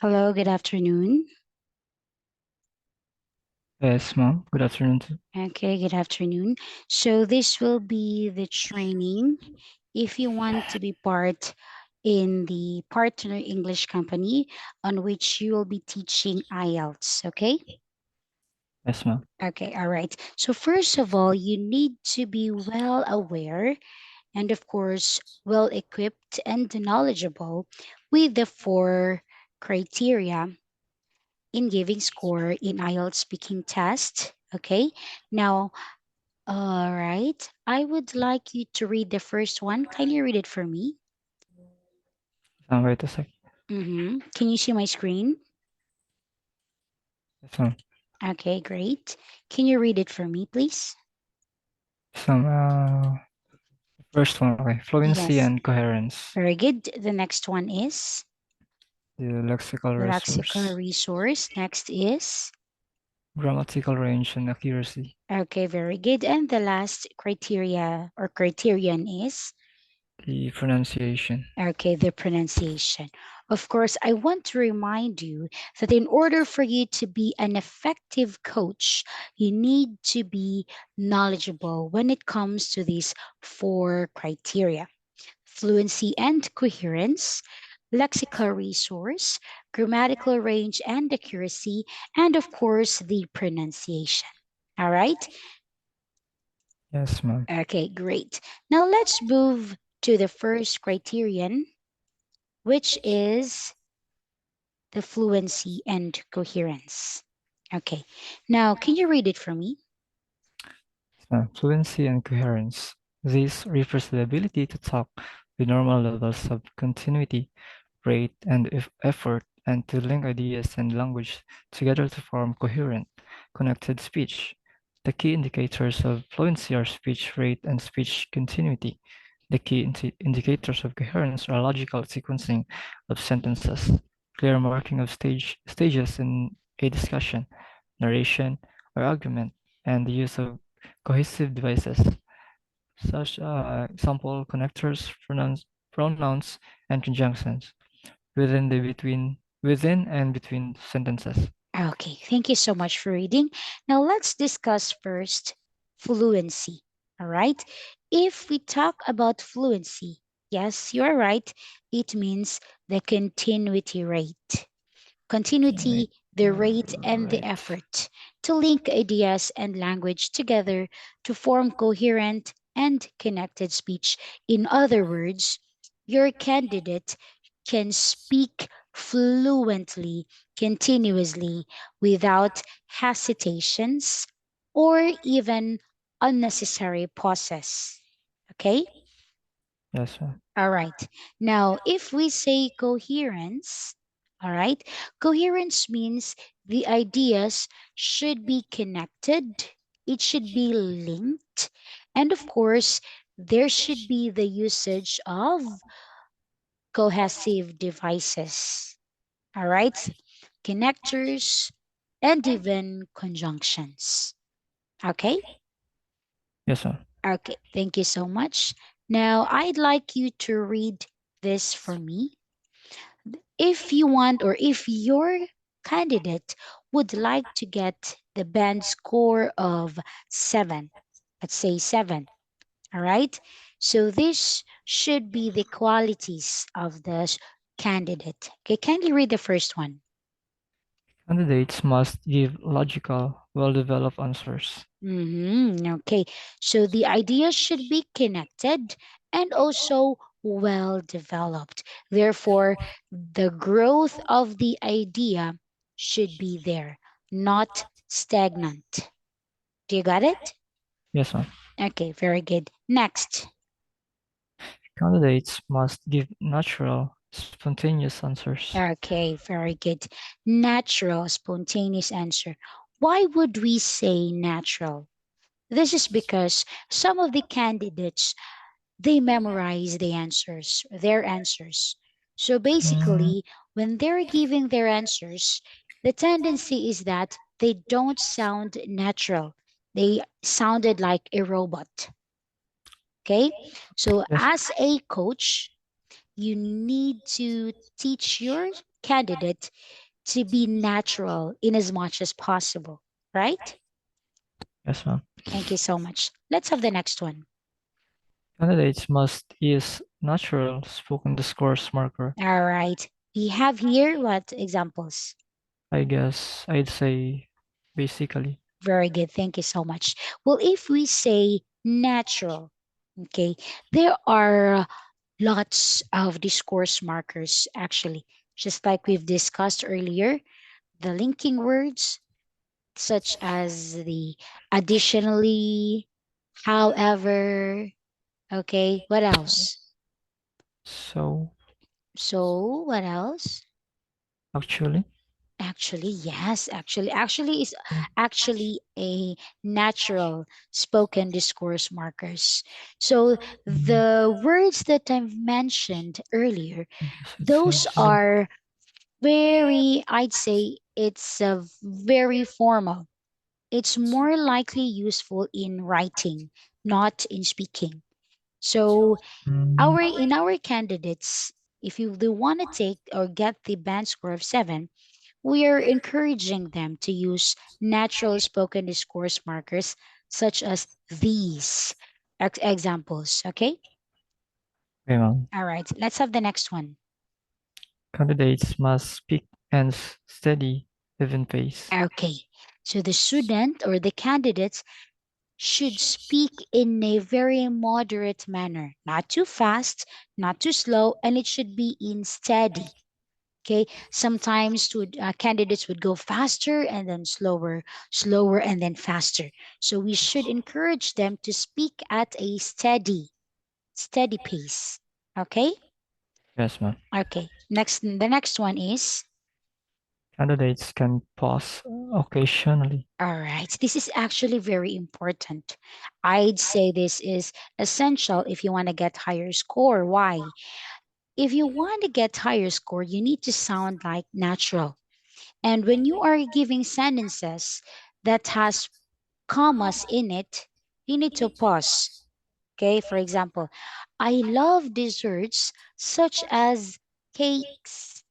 Hello, good afternoon. Yes, ma'am. Good afternoon. Okay, good afternoon. So this will be the training. If you want to be part in the partner English company on which you will be teaching IELTS, okay? Yes, ma'am. Okay, all right. So first of all, you need to be well aware and of course well equipped and knowledgeable with the four criteria in giving score in IELTS speaking test. Okay. Now, all right. I would like you to read the first one. Kindly read it for me. Wait a sec. Can you see my screen? Yes, ma'am. Okay, great. Can you read it for me, please? Some first one, okay. Fluency Yes. and coherence. Very good. The next one is The lexical lexical resource, resource. Next is grammatical range and accuracy. okay, very good. And the last criteria or criterion is The pronunciation. okay, the pronunciation. Of course, I want to remind you that in order for you to be an effective coach, you need to be knowledgeable when it comes to these four criteria: fluency and coherence, lexical resource, grammatical range and accuracy, and of course, the pronunciation. All right? Yes, ma'am. Okay, great. Now let's move to the first criterion, which is the fluency and coherence. Okay. Now, can you read it for me? Fluency and coherence. This refers to the ability to talk with normal levels of continuity, rate, and effort, and to link ideas and language together to form coherent, connected speech. The key indicators of fluency are speech rate and speech continuity. The key indicators of coherence are logical sequencing of sentences, clear marking of stages in a discussion, narration or argument, and the use of cohesive devices, such example connectors, pronouns, and conjunctions within and between sentences. Okay. Thank you so much for reading. Now, let's discuss first fluency. All right. If we talk about fluency, yes, you're right. It means the continuity rate. Right. Continuity, the rate, and the Right. effort to link ideas and language together to form coherent and connected speech. In other words, your candidate can speak fluently, continuously, without hesitations or even unnecessary pauses. Okay? Yes, sir. All right. Now, if we say coherence, all right, coherence means the ideas should be connected, it should be linked, and of course, there should be the usage of cohesive devices, all right, connectors, and even conjunctions. Okay? Yes, sir. Okay, thank you so much. Now, I'd like you to read this for me. If you want or if your candidate would like to get the band score of 7, let's say 7, all right? So this should be the qualities of the candidate. Okay, kindly read the first one. Candidates must give logical, well-developed answers. Okay, so the idea should be connected and also well developed. Therefore, the growth of the idea should be there, not stagnant. Do you got it? Yes, ma'am. Okay, very good. Next. Candidates must give natural, spontaneous answers. Okay, very good. Natural, spontaneous answer. Why would we say natural? This is because some of the candidates they memorize their answers. So Mm, basically, when they're giving their answers, the tendency is that they don't sound natural. They sounded like a robot. Okay. So yes. as a coach, you need to teach your candidate to be natural in as much as possible, right? Yes, ma'am. Thank you so much. Let's have the next one. Candidates must use natural spoken discourse marker. All right. We have here what examples? I guess I'd say basically. Very good. Thank you so much. Well, if we say natural, okay, there are lots of discourse markers actually, just like we've discussed earlier. The linking words, such as the additionally, however, okay, what else? So So, what else? actually, Actually, yes, actually is actually a natural spoken discourse markers. So the words that I've mentioned earlier, I guess I'd say those are very, I'd say it's a very formal. It's more likely useful in writing, not in speaking. So mm, our in our candidates, if you do want to take or get the band score of 7, we are encouraging them to use natural spoken discourse markers such as these examples. Okay? okay, ma'am. All right, let's have the next one. Candidates must speak and steady, even pace. Okay, so the student or the candidates should speak in a very moderate manner, not too fast, not too slow, and it should be in steady. Okay, sometimes candidates would go faster and then slower, slower and then faster. So we should encourage them to speak at a steady pace. Okay. Yes, ma'am. Okay, the next one is, Candidates can pause occasionally. all right, this is actually very important. I'd say this is essential if you want to get higher score. Why? If you want to get higher score, you need to sound like natural. And when you are giving sentences that has commas in it, you need to pause. Okay, for example, I love desserts such as cakes,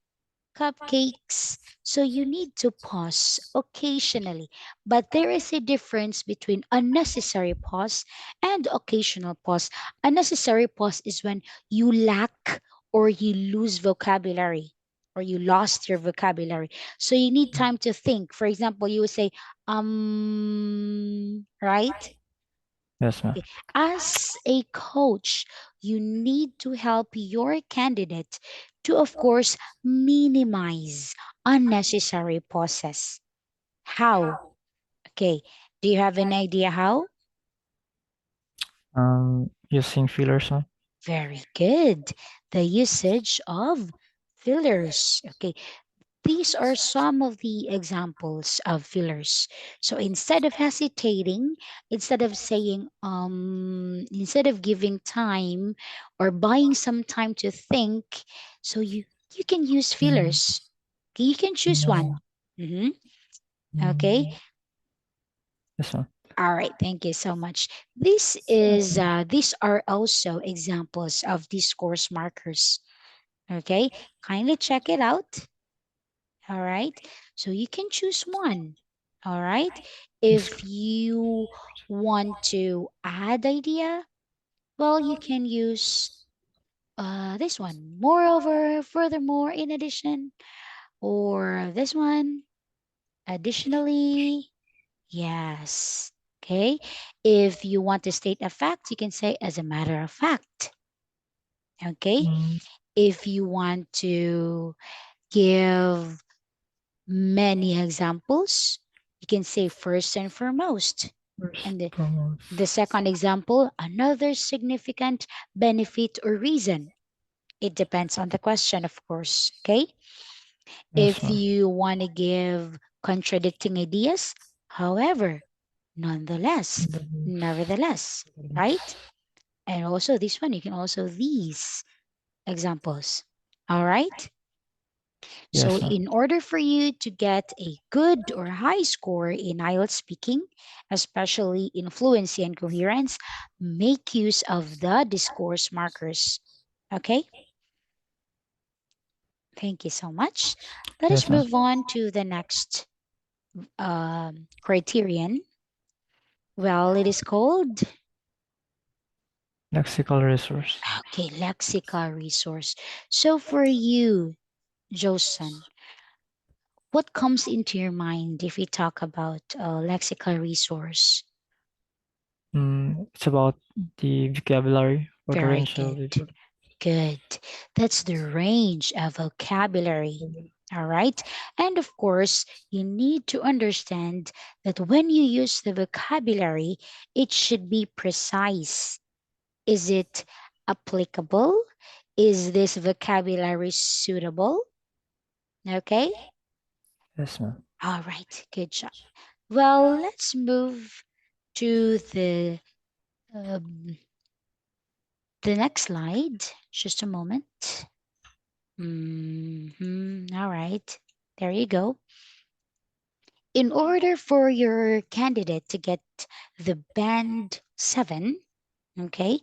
cupcakes. So you need to pause occasionally. But there is a difference between unnecessary pause and occasional pause. Unnecessary pause is when you lack or you lose vocabulary or you lost your vocabulary. So you need time to think. For example, you would say, right? Yes, ma'am. Okay. As a coach, you need to help your candidate to, of course, minimize unnecessary pauses. How? Okay. Do you have an idea how? Using fillers, ma'am. Very good. The usage of fillers. Okay. These are some of the examples of fillers. So instead of hesitating, instead of giving time or buying some time to think, so you can use Mm, fillers. Okay, you can choose one. mm, Mhm. Okay. mm. Yes, ma'am. All right. Thank you so much. These are also examples of discourse markers. Okay. Kindly check it out. All right. So you can choose one. All right. Yes, If you want to add idea, well, you can use this one. Moreover, furthermore, in addition, or this one, additionally, yes. Okay. If you want to state a fact, you can say as a matter of fact. Okay. mm, If you want to give many examples, you can say first and foremost. first And the promos. second example, another significant benefit or reason. It depends on the question, of course. Okay. Yes, If ma'am. you want to give contradicting ideas, however, nonetheless, nevertheless, right? And also this one, you can also these examples. All right. So, Yes, ma'am. in order for you to get a good or high score in IELTS speaking, especially in fluency and coherence, make use of the discourse markers. Okay? Thank you so much. Let us Yes, ma'am. move on to the next criterion. Well, it is called, Lexical resource. okay, lexical resource. So for you, Josan, what comes into your mind if we talk about lexical resource? It's about the vocabulary or the Very range of good. it. Good. That's the range of vocabulary. All right. And of course, you need to understand that when you use the vocabulary, it should be precise. Is it applicable? Is this vocabulary suitable? Okay. Yes, ma'am. All right. Good job. Well, let's move to um, the next slide. Just a moment. All right. There you go. In order for your candidate to get the band 7, okay,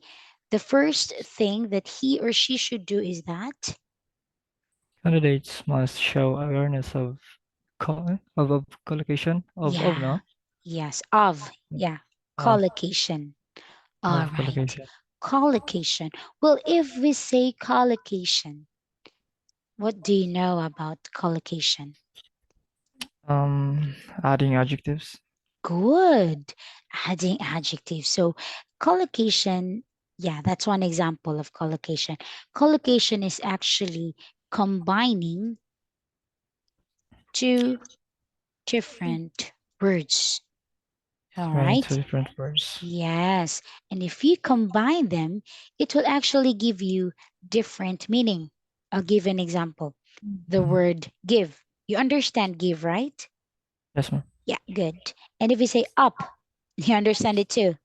the first thing that he or she should do is that, Candidates must show awareness of collocation of yeah, no yes, of, yeah, of collocation. All of right. collocation. Collocation. Well, if we say collocation, what do you know about collocation? Adding adjectives. Good. Adding adjectives. So collocation, yeah, that's one example of collocation. Collocation is actually combining two different words. All Running right. two different words. Yes. And if you combine them, it will actually give you different meaning. I'll give an example. The Mhm. word give. You understand give, right? Yes, ma'am. Yeah, good. And if we say up, you understand it too.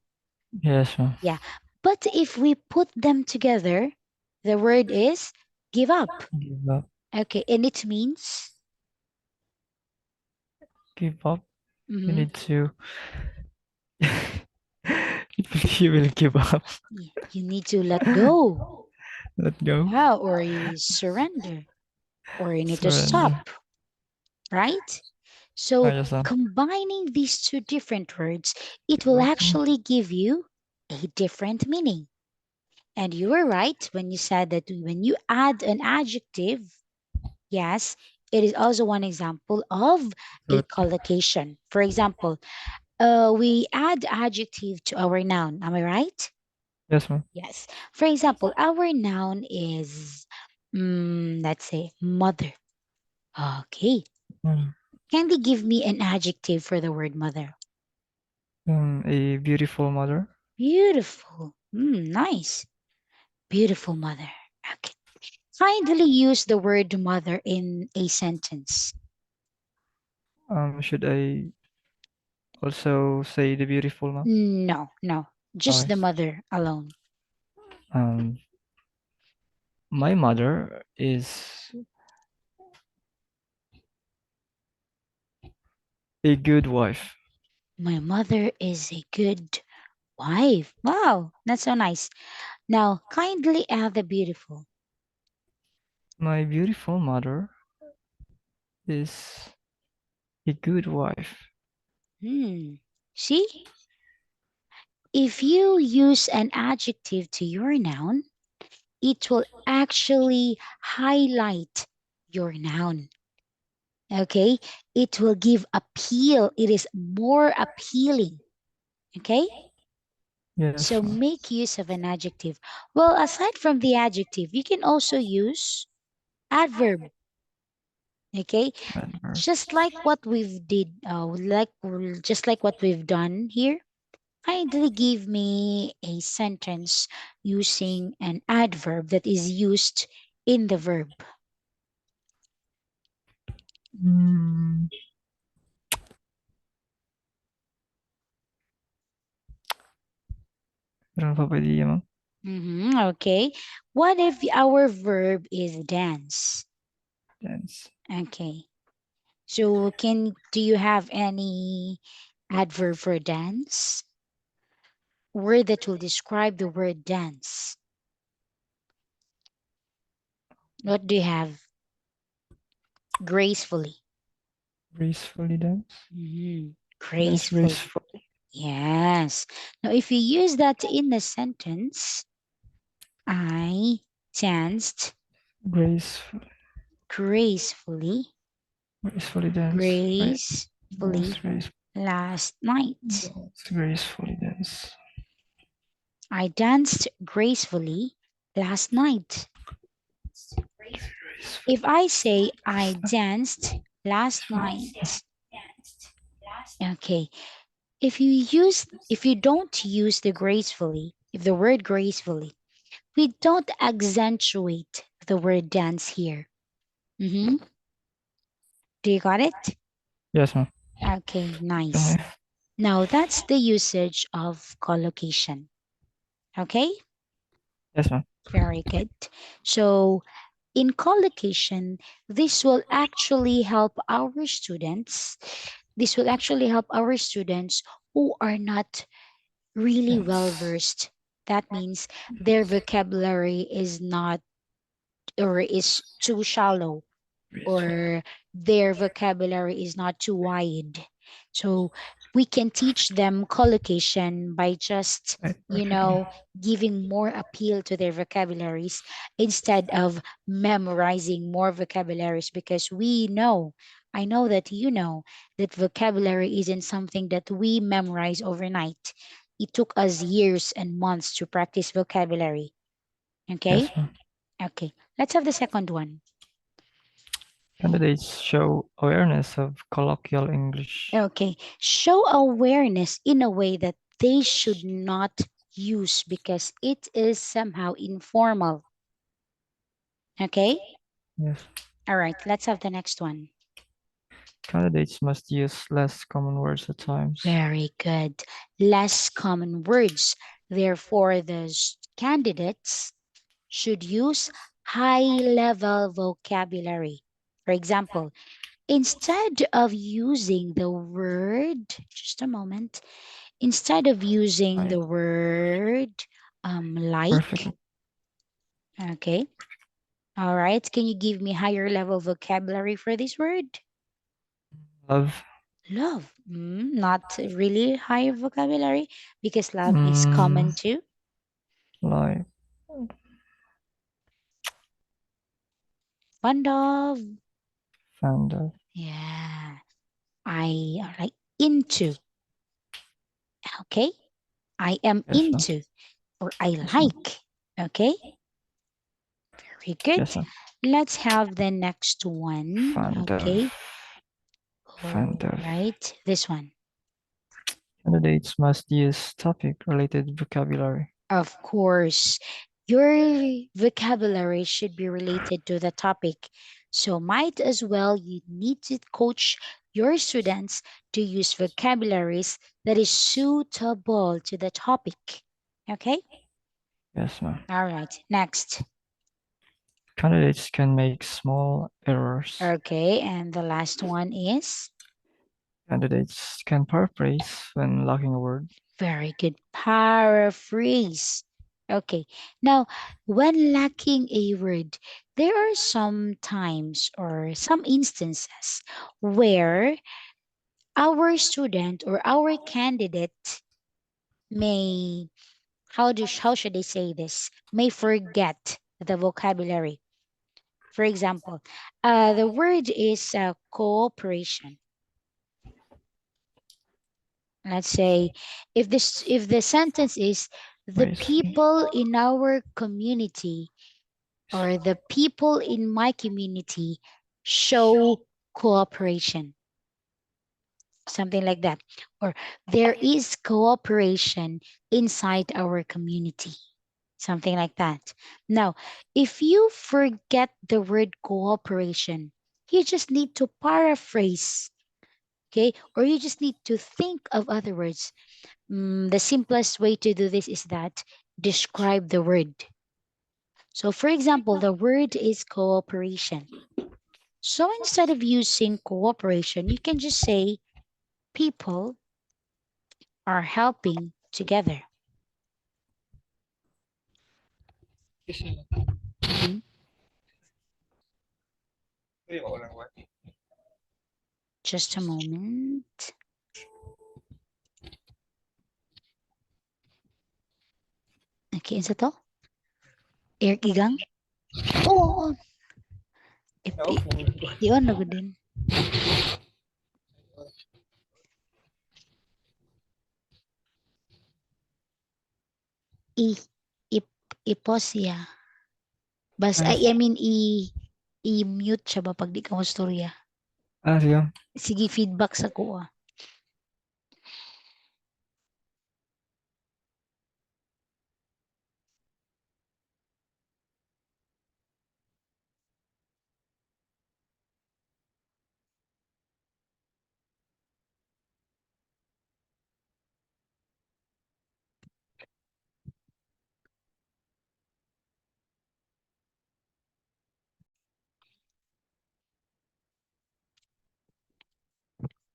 Yes, ma'am. Yeah. But if we put them together, the word is give up. Give up. Okay. And it means, Give up. You mhm, need to. You will give up. you need to let go. Let go. Yeah. Or you surrender. Or you need to Surrender. stop. Right? Ah, So yes, ma'am. combining these two different words, it will actually give you a different meaning. And you were right when you said that when you add an adjective, yes, it is also one example of a Good. collocation. For example, we add adjective to our noun. Am I right? Yes, ma'am. Yes. For example, our noun is, let's say, mother. Okay. Mm. Can they give me an adjective for the word mother? A beautiful mother. Beautiful. Nice. Beautiful mother. Okay. Kindly use the word mother in a sentence. Should I also say the beautiful mom? No, no. Just Okay. the mother alone. Um, my mother is a good wife. My mother is a good wife. Wow, that's so nice. Now, kindly add the beautiful. My beautiful mother is a good wife. Hmm. See, if you use an adjective to your noun, it will actually highlight your noun. Okay, it will give appeal. It is more appealing. Okay, Yes, so ma'am. make use of an adjective. Well, aside from the adjective, you can also use adverb. Okay, Adverbs. just like what we've did, just like what we've done here. Kindly give me a sentence using an adverb that is used in the verb. Mm, meron pa ba idea, ma'am? Okay, what if our verb is dance? Dance. Okay, so do you have any adverb for dance? Word that will describe the word dance. What do you have? Gracefully. Gracefully dance. Mhm. Dance Gracefully. gracefully. Yes. Now, if you use that in a sentence, I danced Gracefully. gracefully, Gracefully dance. Right. Dance gracefully grace. last night. Dance gracefully dance. I danced gracefully last night. Gracefully. If I say I danced last night, okay. If you don't use the gracefully, if the word gracefully, we don't accentuate the word dance here. Mm-hmm. Do you got it? Yes, ma'am. Okay, nice. Can Now that's the usage of collocation. Okay, Yes, ma'am. very good. So in collocation, this will actually help our students. This will actually help our students who are not really well Dance. versed. That means their vocabulary is not or is too shallow, Gracefully. or their vocabulary is not too wide. So we can teach them collocation by just, Right. you Perfectly. know, giving more appeal to their vocabularies instead of memorizing more vocabularies, because we know, I know that you know, that vocabulary isn't something that we memorize overnight. It took us years and months to practice vocabulary. Okay? Yes, ma'am. Okay. Let's have the second one. Candidates show awareness of colloquial English. Okay, show awareness in a way that they should not use because it is somehow informal. Okay, Yes. all right, let's have the next one. Candidates must use less common words at times. Very good. Less common words. Therefore, the candidates should use high level vocabulary. For example, instead of using the word, just a moment, instead of using Right. the word like, Perfectly. okay, all right, can you give me higher level vocabulary for this word? Love. Love. Not really high vocabulary because love is Mm, common too. like Fond of. fond of. Yeah. Like into. Okay. I am Yes, ma'am. into, or I Yes, ma'am. like. Okay. Very good. Yes, ma'am. Let's have the next one. Fond of. Okay. Fond All of. right. This one. Candidates must use topic-related vocabulary. Of course, your vocabulary should be related to the topic. So, might as well you need to coach your students to use vocabularies that is suitable to the topic. Okay? Yes, ma'am. All right. Next. Candidates can make small errors. Okay. And the last one is Candidates can paraphrase when lacking a word. very good. Paraphrase. Okay. Now, when lacking a word, there are some times or some instances where our student or our candidate may, how should I say this, may forget the vocabulary. For example, the word is cooperation. Let's say if the sentence is the Gracefully. people in our community or the people in my community show cooperation, something like that, or there is cooperation inside our community, something like that. Now, if you forget the word cooperation, you just need to paraphrase, okay, or you just need to think of other words. The simplest way to do this is that describe the word. So, for example, the word is cooperation. So, instead of using cooperation, you can just say people are helping together. Mhm. Just a moment. Okay, isa to? Air igang? Oo, i-on na gud din. I, i-pause siya. I Nice. mean, i-mute siya ba pag di ka mo storya. Sige. Sige, feedback sa kuha.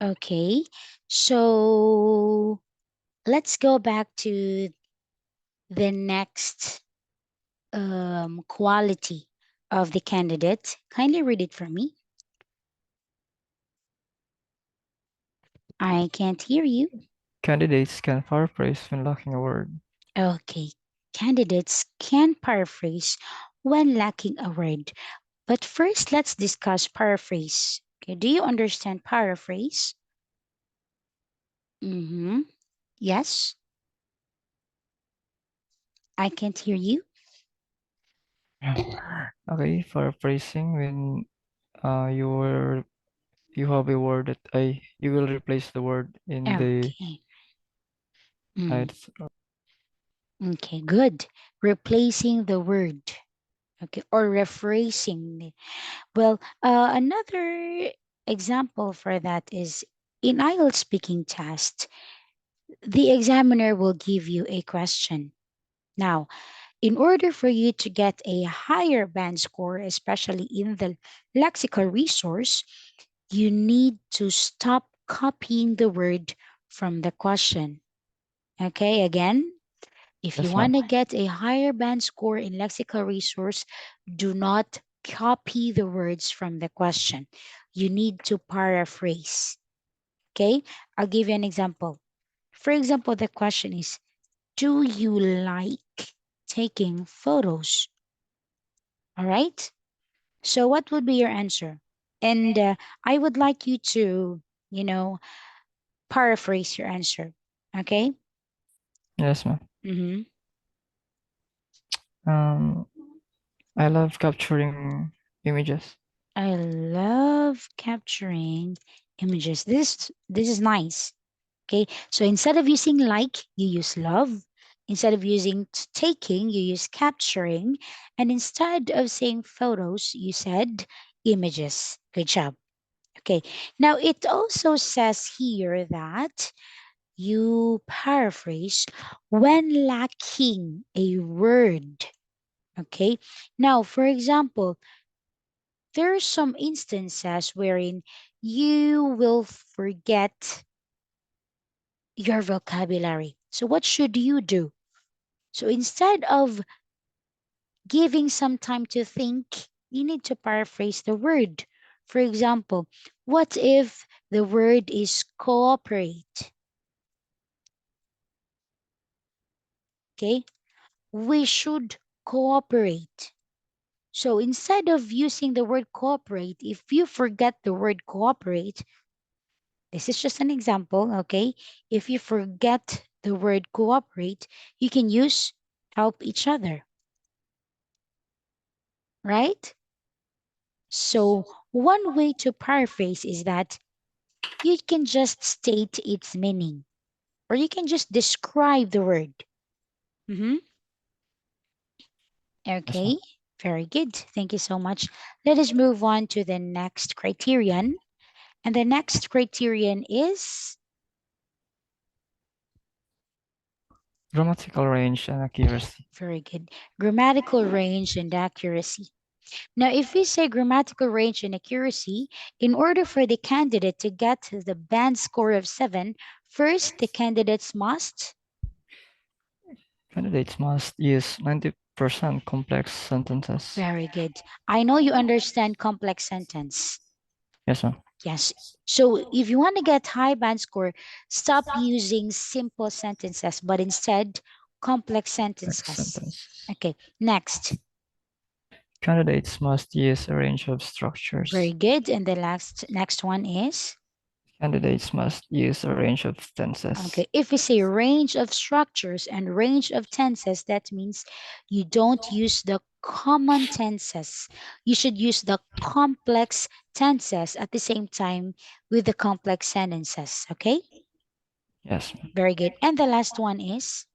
Okay, so let's go back to the next quality of the candidate. Kindly read it for me. I can't hear you. Candidates can paraphrase when lacking a word. Okay, candidates can paraphrase when lacking a word. But first, let's discuss paraphrase. Okay, do you understand paraphrase? Mm-hmm. Yes, I can't hear you. Okay, paraphrasing when you have a word that you will replace the word in the Okay. Mm, it's okay, good. Replacing the word. Okay, or rephrasing it. Well, another example for that is in IELTS speaking test, the examiner will give you a question. Now, in order for you to get a higher band score, especially in the lexical resource, you need to stop copying the word from the question. Okay, again, if you yes ma'am. want to get a higher band score in lexical resource, do not copy the words from the question. You need to paraphrase. Okay, I'll give you an example. For example, the question is, do you like taking photos? All right. So, what would be your answer? And I would like you to, you know, paraphrase your answer. Okay. Yes ma'am. Mm-hmm. Um, I love capturing images. I love capturing images. This is nice. Okay. So instead of using like, you use love. Instead of using taking, you use capturing. And instead of saying photos, you said images. Good job. Okay. Now it also says here that you paraphrase when lacking a word. Okay. Now, for example, there are some instances wherein you will forget your vocabulary. So, what should you do? So, instead of giving some time to think, you need to paraphrase the word. For example, what if the word is cooperate? Okay, we should cooperate. So instead of using the word cooperate, if you forget the word cooperate, this is just an example, okay? If you forget the word cooperate, you can use help each other, right? So, one way to paraphrase is that you can just state its meaning or you can just describe the word. Mhm. Yes ma'am. Okay, very good. Thank you so much. Let us move on to the next criterion. And the next criterion is Grammatical range and accuracy. very good. Grammatical range and accuracy. Now, if we say grammatical range and accuracy, in order for the candidate to get the band score of 7, first the candidates must Candidates must use present complex sentences. Very good. I know you understand complex sentence. Yes, ma'am. Yes. So if you want to get high band score, stop using simple sentences, but instead complex Complex sentences. sentences. Okay. Next. Candidates must use a range of Very structures. good. And the last next one is Candidates must use a range of okay. tenses. If we say range of structures and range of tenses, that means you don't use the common tenses. You should use the complex tenses at the same time with the complex sentences. Okay. Yes, ma'am. Very good. And the last one is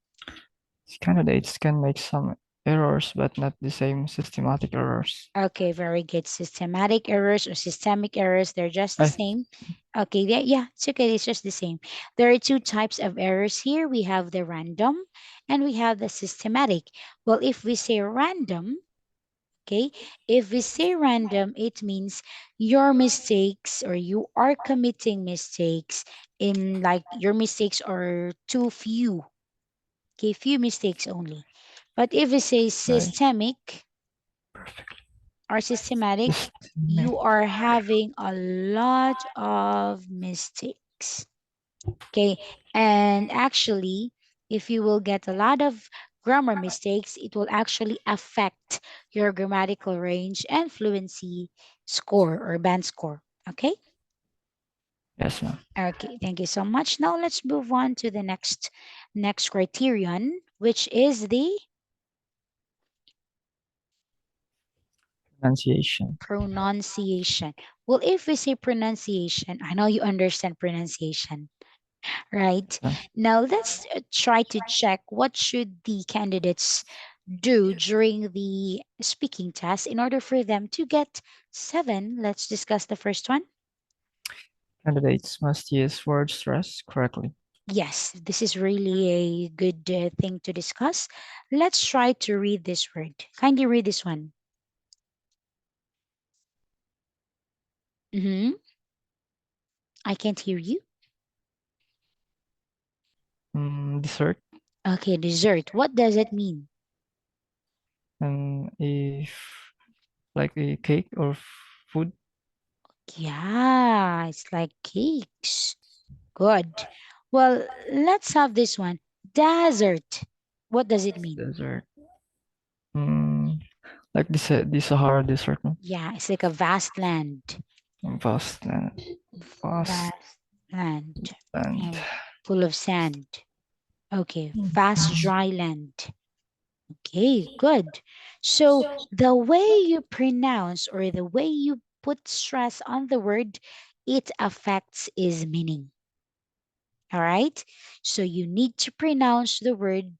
Candidates can make some errors, but not the same systematic errors. okay, very good. Systematic errors or systemic errors, they're just the I, same. Okay, yeah, it's okay. It's just the same. There are two types of errors here. We have the random and we have the systematic. Well, if we say random, okay, if we say random, it means your mistakes or you are committing mistakes in like your mistakes are too few. Okay, few mistakes only. But if we say nice. systemic, Perfect. or systematic, Systemic. you are having a lot of mistakes. Okay. And actually, if you will get a lot of grammar mistakes, it will actually affect your grammatical range and fluency score or band score. Okay. Yes, ma'am. Okay. Thank you so much. Now let's move on to the next criterion, which is the Pronunciation. pronunciation. Well, if we say pronunciation, I know you understand pronunciation. Right. Ma'am. Now let's try to check what should the candidates do during the speaking test in order for them to get 7. Let's discuss the first one. Candidates must use word stress correctly. Yes, this is really a good thing to discuss. Let's try to read this word. Kindly read this one. Hmm. I can't hear you. Dessert. Okay, dessert. What does it mean? And if like a cake or food. Yeah, it's like cakes. Good. Well, let's have this one. Desert. What does it mean? Desert. Mm, like the Sahara Desert. No? Yeah, it's like a vast land. Vast land. Vast Vast land. land. And full of sand. Okay, vast dry land. Okay, good. So the way you pronounce or the way you put stress on the word, it affects its meaning. All right. So you need to pronounce the word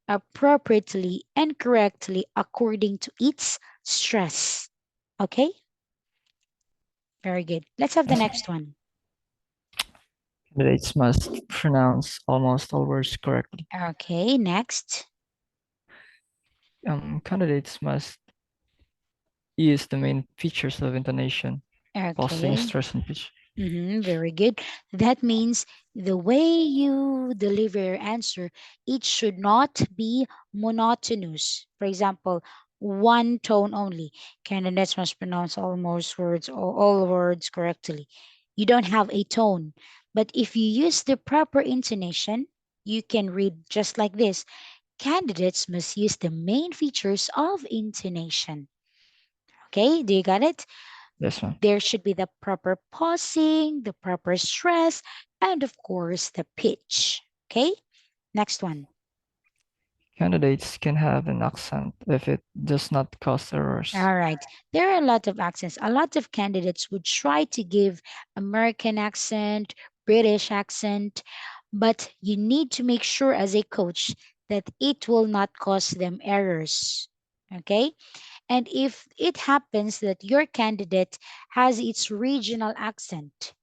appropriately and correctly according to its stress. Okay. Very good. Let's have the Yes. next one. Candidates must pronounce almost all words correctly. Okay. Next. Candidates must use the main features of intonation, pausing, Okay. stress, and pitch. Very good. That means the way you deliver your answer, it should not be monotonous. For example, one tone only. Candidates must pronounce almost words or all words correctly. You don't have a tone. But if you use the proper intonation, you can read just like this. Candidates must use the main features of intonation. Okay, do you got it? Yes, ma'am. There should be the proper pausing, the proper stress, and of course the pitch. Okay, next one. Candidates can have an accent if it does not cause errors. All right, there are a lot of accents. A lot of candidates would try to give American accent, British accent, but you need to make sure as a coach that it will not cause them errors. Okay, and if it happens that your candidate has its regional accent,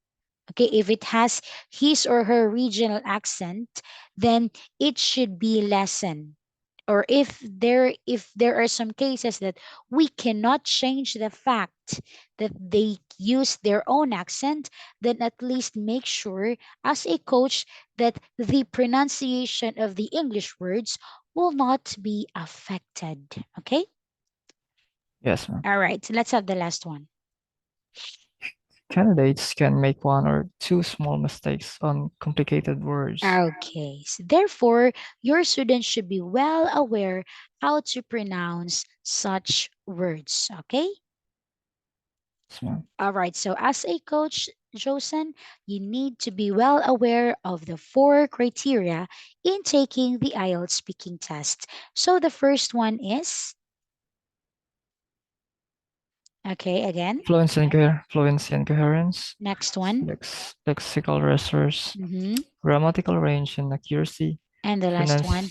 okay, if it has his or her regional accent, then it should be lessened. Or if there are some cases that we cannot change the fact that they use their own accent, then at least make sure as a coach that the pronunciation of the English words will not be affected. Okay? Yes, ma'am. All right, so let's have the last one. Candidates can make one or two small mistakes on complicated words. Okay, so therefore, your students should be well aware how to pronounce such words. Okay? Yes, ma'am. All right, so as a coach, Josen, you need to be well aware of the four criteria in taking the IELTS speaking test. So the first one is, okay, again, Fluency and coherence, next one. lexical resource, Hmm. grammatical range and accuracy, And the last one.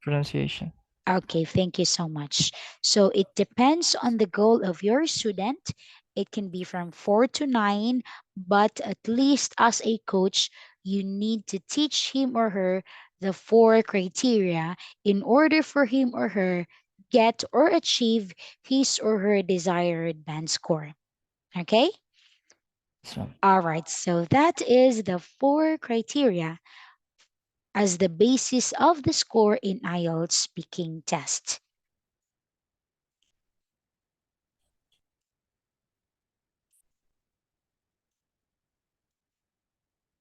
pronunciation. Okay, thank you so much. So it depends on the goal of your student. It can be from 4 to 9, but at least as a coach, you need to teach him or her the four criteria in order for him or her get or achieve his or her desired band score. Okay? So, All right, so that is the four criteria as the basis of the score in IELTS speaking test.